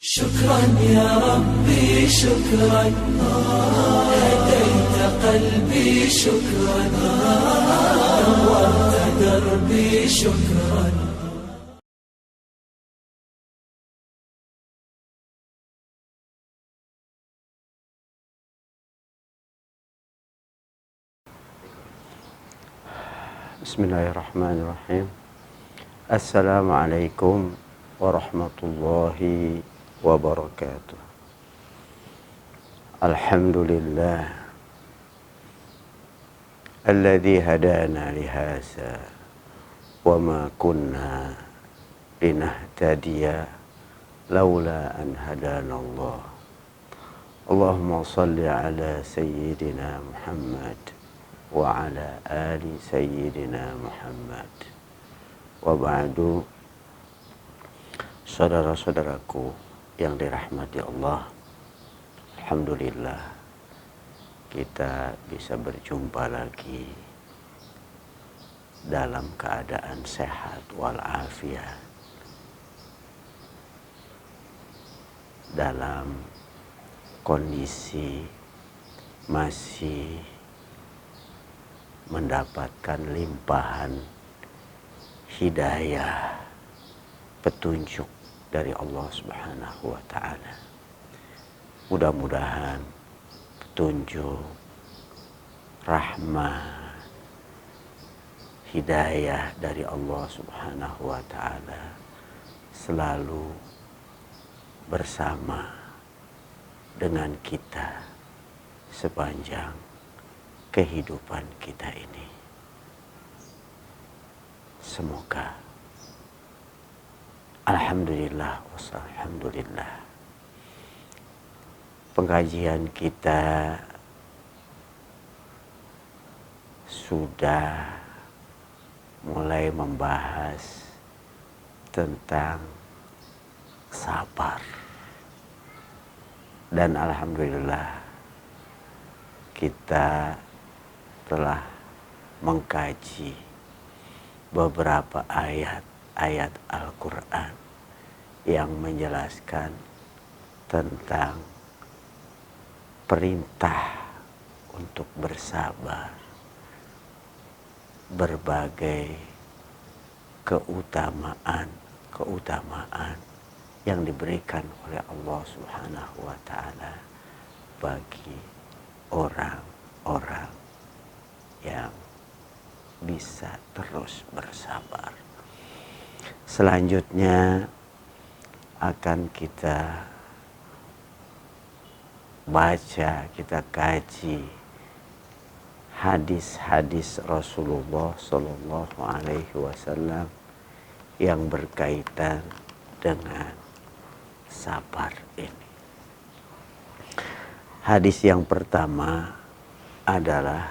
شكرا يا ربي شكرا، هديت قلبي شكرا، نورت دربي شكرا. Bismillahirrahmanirrahim. Assalamualaikum warahmatullahi wabarakatuh. Alhamdulillah alladzi hadana lihadza wa ma kunna linahtadiya laula an hadanallah. Allahumma salli ala sayyidina Muhammad wa ala ali sayyidina Muhammad. Wa ba'du, saudara-saudaraku yang dirahmati Allah, alhamdulillah kita bisa berjumpa lagi dalam keadaan sehat walafiat, dalam kondisi masih mendapatkan limpahan hidayah, petunjuk dari Allah Subhanahu wa ta'ala. Mudah-mudahan petunjuk, rahmat, hidayah dari Allah Subhanahu wa ta'ala selalu bersama dengan kita sepanjang kehidupan kita ini. Semoga. Alhamdulillah wassalhamdulillah. Pengajian kita sudah mulai membahas tentang sabar. Dan alhamdulillah kita telah mengkaji beberapa ayat-ayat Al-Quran yang menjelaskan tentang perintah untuk bersabar, berbagai keutamaan yang diberikan oleh Allah Subhanahu wa ta'ala bagi orang-orang yang bisa terus bersabar. Selanjutnya akan kita baca, kita kaji hadis-hadis Rasulullah Sallallahu Alaihi Wasallam yang berkaitan dengan sabar ini. Hadis yang pertama adalah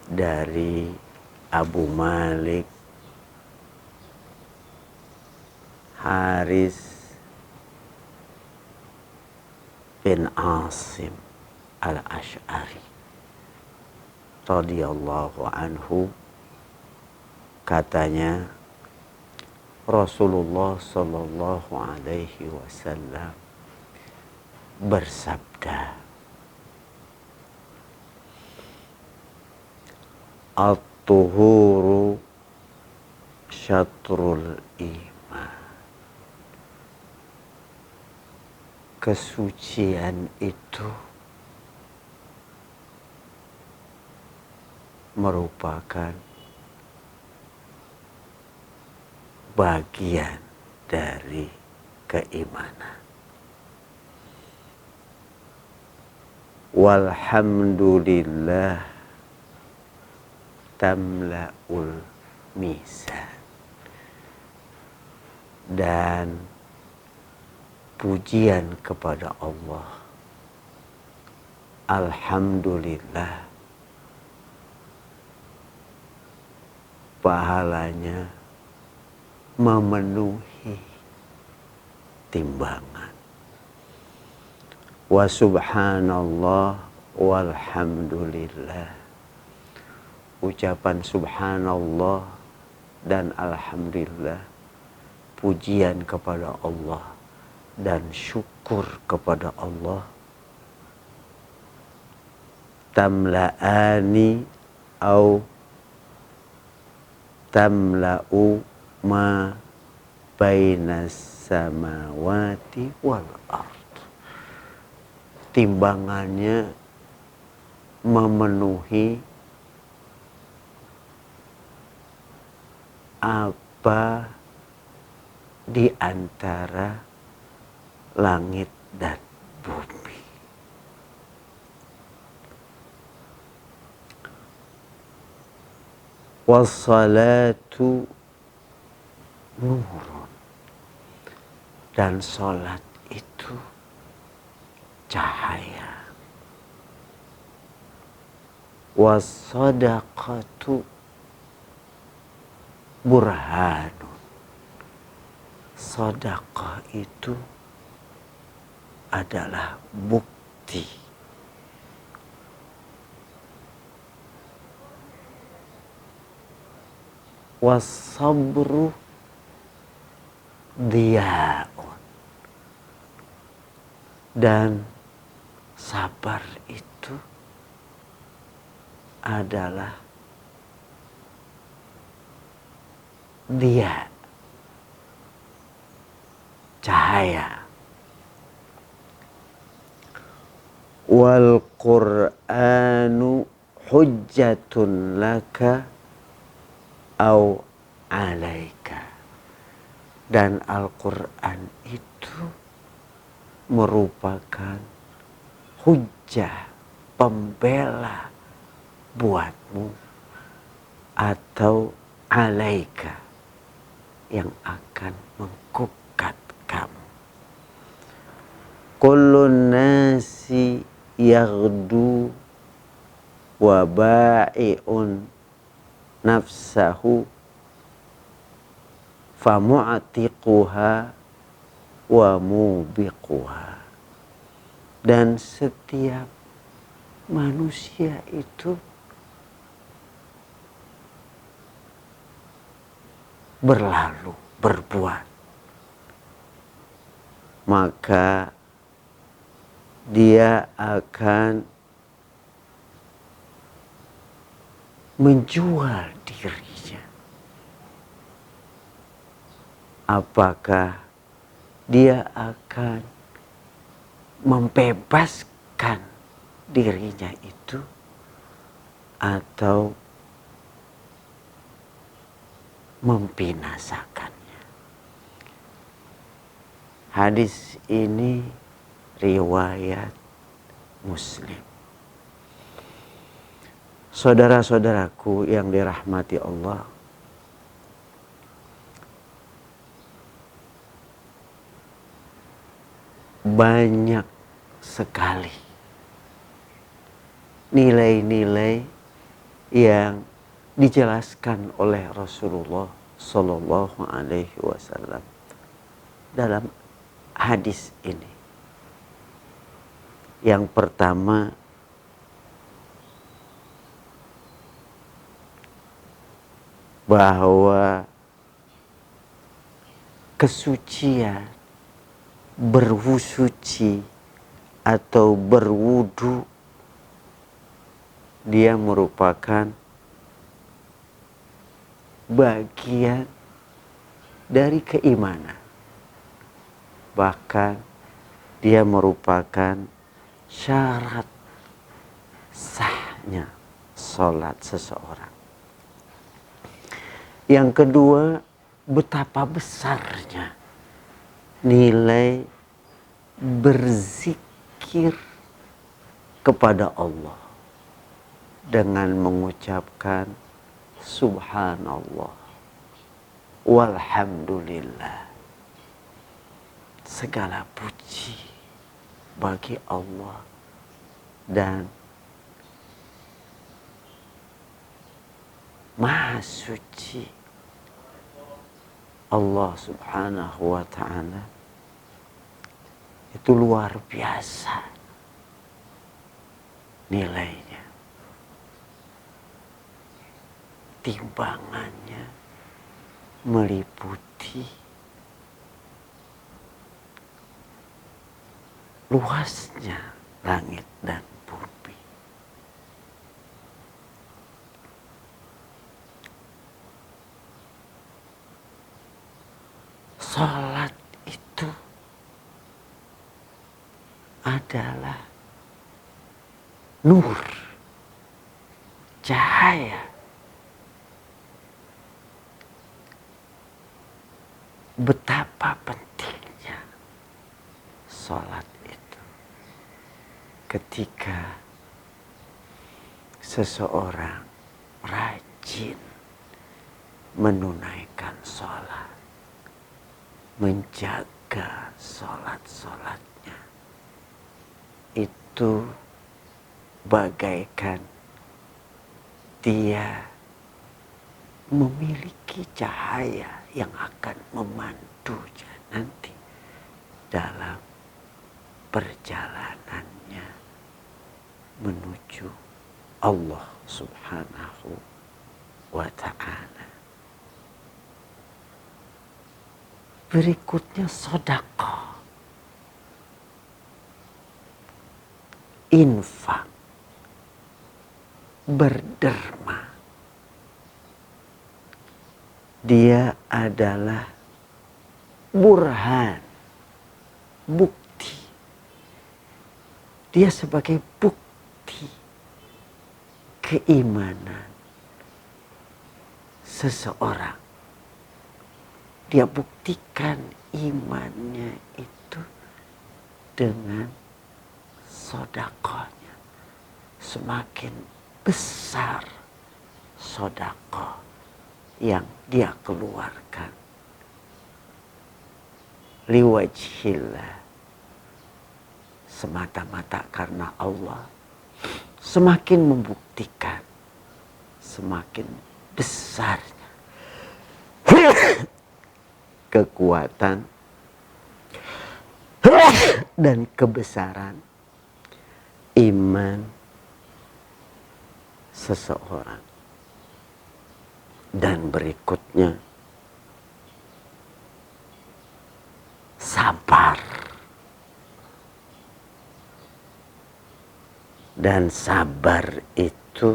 dari Abu Malik Haris bin Asim al-Ash'ari radhiyallahu anhu, katanya Rasulullah sallallahu alaihi wasallam bersabda, at-tuhuru syatrul iman. Kesucian itu merupakan bagian dari keimanan. Walhamdulillah tamla'ul mizan. Dan pujian kepada Allah, alhamdulillah, pahalanya memenuhi timbangan. Wa subhanallah walhamdulillah. Ucapan subhanallah dan alhamdulillah, pujian kepada Allah dan syukur kepada Allah tamla'ani au tamla'u ma bainas samawati wal ard. Timbangannya memenuhi apa di antara langit dan bumi. Wassalatu nurun, dan salat itu cahaya. Wassadaqatu burhanun, sedekah itu adalah bukti. Wassabru diyaun, dan sabar itu adalah dia cahaya. Wal Qur'anu hujjatun laka au alaika, dan Al-Quran itu merupakan hujjah, pembela buatmu atau alaika, yang akan mengkukat kamu. Kullun nasi yaghdu wa ba'i'un nafsahu famu'tiquha wa mubiquha, dan setiap manusia itu berlalu berbuat, maka dia akan menjual dirinya. Apakah dia akan membebaskan dirinya itu atau membinasakannya? Hadis ini riwayat Muslim. Saudara-saudaraku yang dirahmati Allah, banyak sekali nilai-nilai yang dijelaskan oleh Rasulullah Sallallahu Alaihi Wasallam dalam hadis ini. Yang pertama, bahwa kesucian berwusuci atau berwudu dia merupakan bagian dari keimanan. Bahkan dia merupakan syarat sahnya sholat seseorang. Yang kedua, betapa besarnya nilai berzikir kepada Allah dengan mengucapkan subhanallah walhamdulillah. Segala puji bagi Allah dan Maha Suci Allah Subhanahu wa Ta'ala itu luar biasa nilainya, timbangannya meliputi luasnya langit dan bumi. Salat itu adalah nur, cahaya. Betapa pentingnya salat itu ketika seseorang rajin menunaikan salat, menjaga salat-salatnya, itu bagaikan dia memiliki cahaya yang akan memandunya nanti dalam perjalanannya menuju Allah Subhanahu wa ta'ala. Berikutnya sedekah, infak, berderma. Dia adalah burhan, bukti. Dia sebagai bukti keimanan seseorang. Dia buktikan imannya itu dengan sedekahnya. Semakin besar sedekah yang dia keluarkan liwajhillah, semata-mata karena Allah, semakin membuktikan semakin besarnya kekuatan dan kebesaran iman seseorang. Dan berikutnya sabar. Dan sabar itu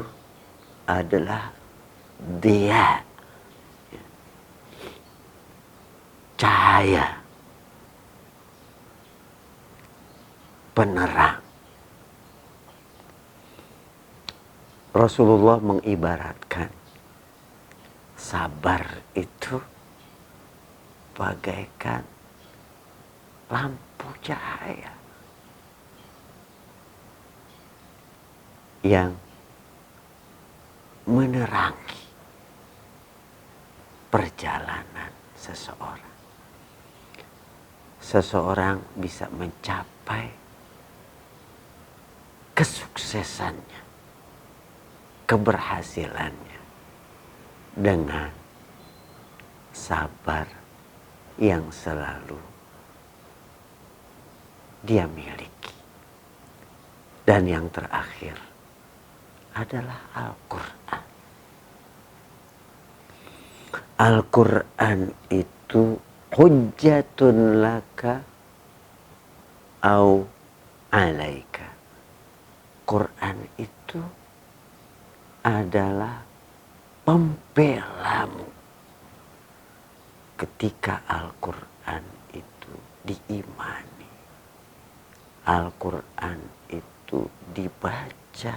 adalah dia cahaya penerang. Rasulullah mengibaratkan sabar itu bagaikan lampu cahaya yang menerangi perjalanan seseorang. Seseorang bisa mencapai kesuksesannya, keberhasilannya dengan sabar yang selalu dia miliki. Dan yang terakhir adalah Al-Quran. Al-Quran itu hujjatun laka au alaika. Quran itu adalah pembelamu ketika Al-Quran itu diimani, Al-Quran itu dibaca,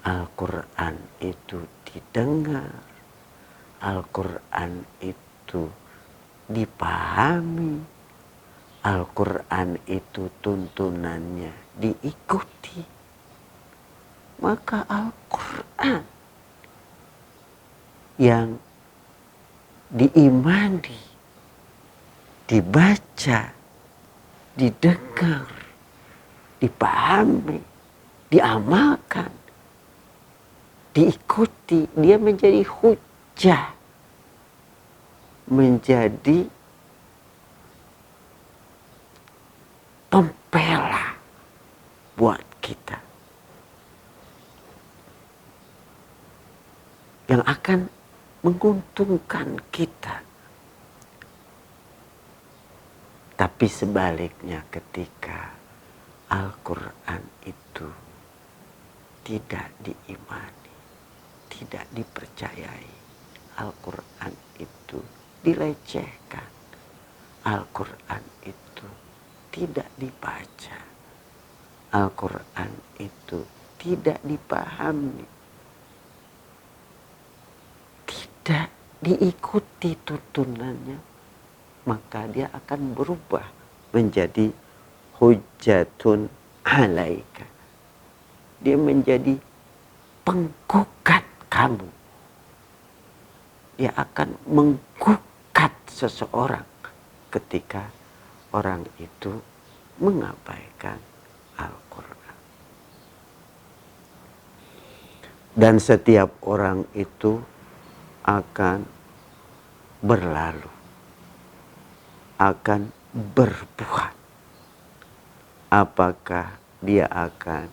Al-Quran itu didengar, Al-Quran itu dipahami, Al-Quran itu tuntunannya diikuti. Maka Al-Quran yang diimani, dibaca, didengar, dipahami, diamalkan, diikuti, dia menjadi hujjah, menjadi pembela buat kita yang akan menguntungkan kita Tapi sebaliknya ketika Al-Quran itu tidak diimani, tidak dipercayai, Al-Quran itu dilecehkan, Al-Quran itu tidak dibaca, Al-Quran itu tidak dipahami, tidak diikuti tuntunannya, maka dia akan berubah menjadi hujjatun alaika. Dia menjadi penggugat kamu. Dia akan menggugat seseorang ketika orang itu mengabaikan Al-Quran. Dan setiap orang itu akan berlalu, akan berbuat. Apakah dia akan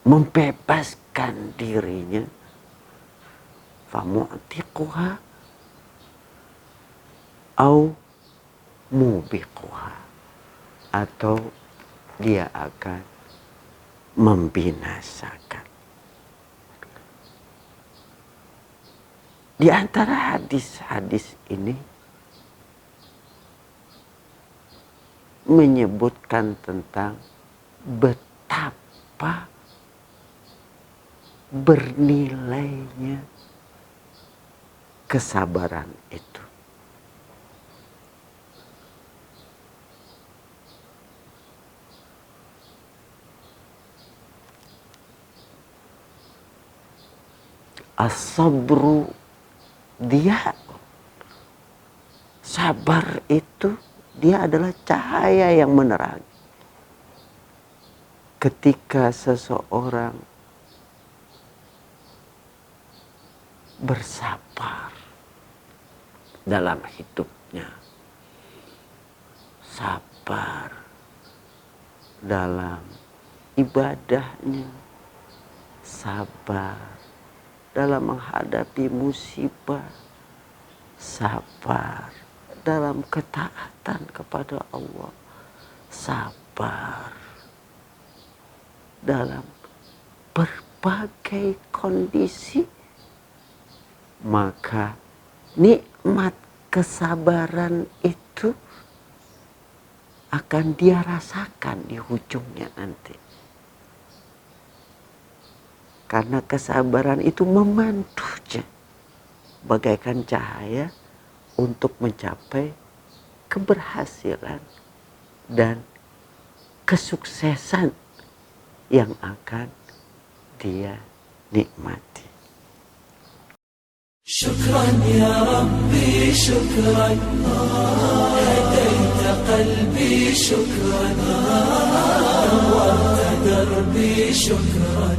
membebaskan dirinya, famu'tiquha au mubiquha, atau dia akan membinasakan. Di antara hadis-hadis ini menyebutkan tentang betapa bernilainya kesabaran itu. As-sabru dia, sabar itu dia adalah cahaya yang menerangi. Ketika seseorang bersabar dalam hidupnya, sabar dalam ibadahnya, sabar dalam menghadapi musibah, sabar dalam ketaatan kepada Allah, sabar dalam berbagai kondisi, maka nikmat kesabaran itu akan dia rasakan di ujungnya nanti. Karena kesabaran itu memandunya bagaikan cahaya untuk mencapai keberhasilan dan kesuksesan yang akan dia nikmati. شكرا يا ربي شكرا هديت قلبي شكرا نورت دربي شكرا